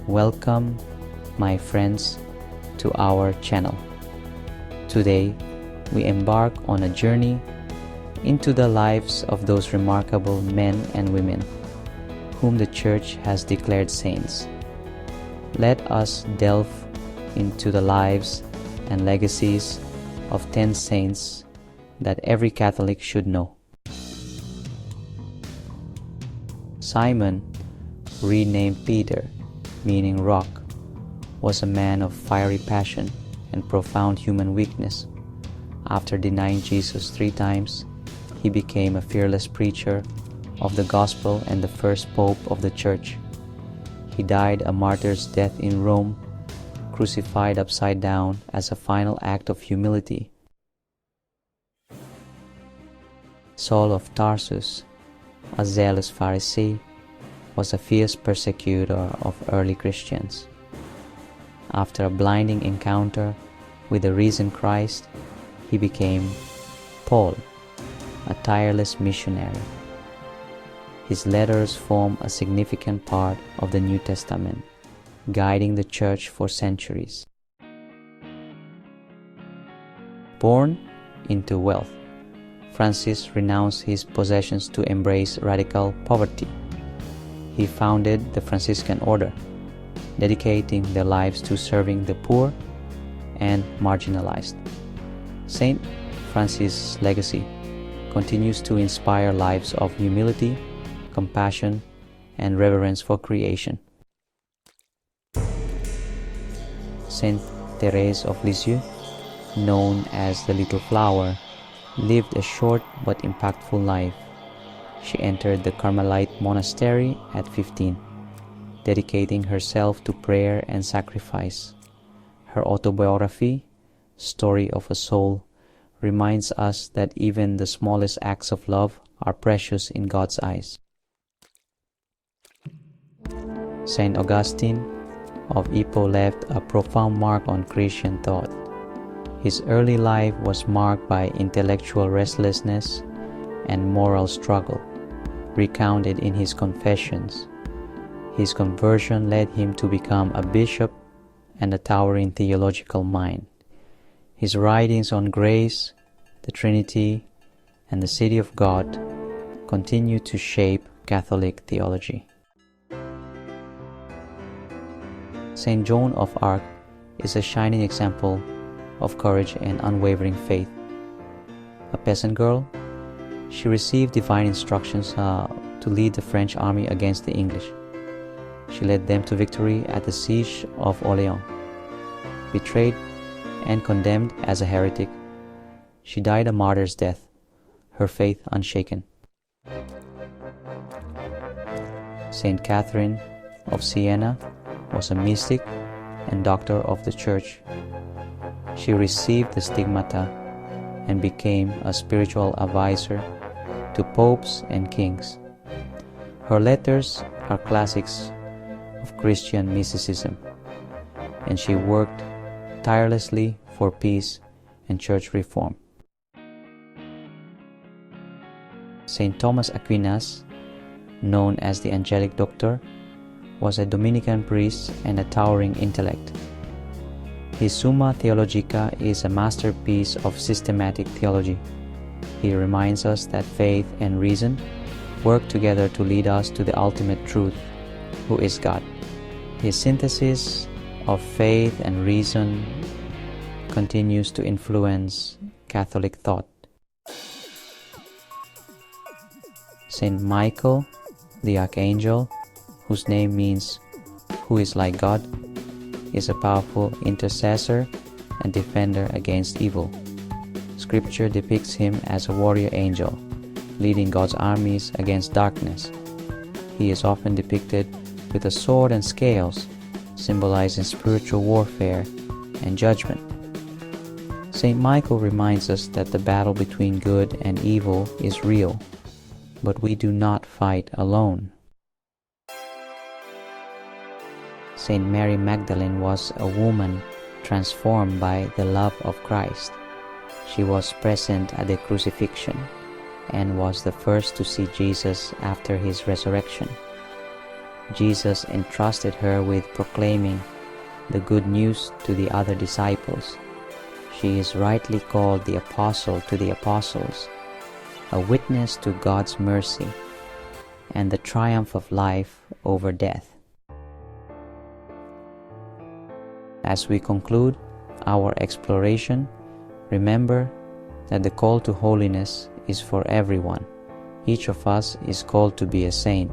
Welcome, my friends, to our channel. Today, we embark on a journey into the lives of those remarkable men and women whom the Church has declared saints. Let us delve into the lives and legacies of 10 saints that every Catholic should know. Simon, renamed Peter, meaning rock, was a man of fiery passion and profound human weakness. After denying Jesus 3 times, he became a fearless preacher of the gospel and the first pope of the Church. He died a martyr's death in Rome, crucified upside down as a final act of humility. Saul of Tarsus, a zealous Pharisee, was a fierce persecutor of early Christians. After a blinding encounter with the risen Christ, he became Paul, a tireless missionary. His letters form a significant part of the New Testament, guiding the Church for centuries. Born into wealth, Francis renounced his possessions to embrace radical poverty. He founded the Franciscan order, dedicating their lives to serving the poor and marginalized. Saint Francis' legacy continues to inspire lives of humility, compassion, and reverence for creation. Saint Therese of Lisieux, known as the Little Flower, lived a short but impactful life. She entered the Carmelite monastery at 15, dedicating herself to prayer and sacrifice. Her autobiography, Story of a Soul, reminds us that even the smallest acts of love are precious in God's eyes. Saint Augustine of Hippo left a profound mark on Christian thought. His early life was marked by intellectual restlessness and moral struggle, recounted in his Confessions. His conversion led him to become a bishop and a towering theological mind. His writings on grace, the Trinity, and the City of God continue to shape Catholic theology. Saint Joan of Ark is a shining example of courage and unwavering faith. A peasant girl, she received divine instructions to lead the French army against the English. She led them to victory at the siege of Orléans. Betrayed and condemned as a heretic, she died a martyr's death, her faith unshaken. Saint Catherine of Sienna was a mystic and doctor of the Church. She received the stigmata and became a spiritual advisor to popes and kings. Her letters are classics of Christian mysticism, and she worked tirelessly for peace and church reform. Saint Thomas Aquinas, known as the Angelic Doctor, was a Dominican priest and a towering intellect. His Summa Theologica is a masterpiece of systematic theology. He reminds us that faith and reason work together to lead us to the ultimate truth, who is God. His synthesis of faith and reason continues to influence Catholic thought. Saint Michael, the Archangel, whose name means "who is like God," is a powerful intercessor and defender against evil. Scripture depicts him as a warrior angel, leading God's armies against darkness. He is often depicted with a sword and scales, symbolizing spiritual warfare and judgment. Saint Michael reminds us that the battle between good and evil is real, but we do not fight alone. Saint Mary Magdalene was a woman transformed by the love of Christ. She was present at the crucifixion and was the first to see Jesus after his resurrection. Jesus entrusted her with proclaiming the good news to the other disciples. She is rightly called the Apostle to the Apostles, a witness to God's mercy and the triumph of life over death. As we conclude our exploration, remember that the call to holiness is for everyone. Each of us is called to be a saint,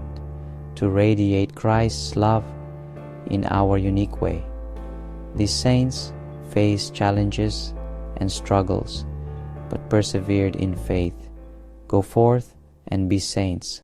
to radiate Christ's love in our unique way. These saints faced challenges and struggles, but persevered in faith. Go forth and be saints.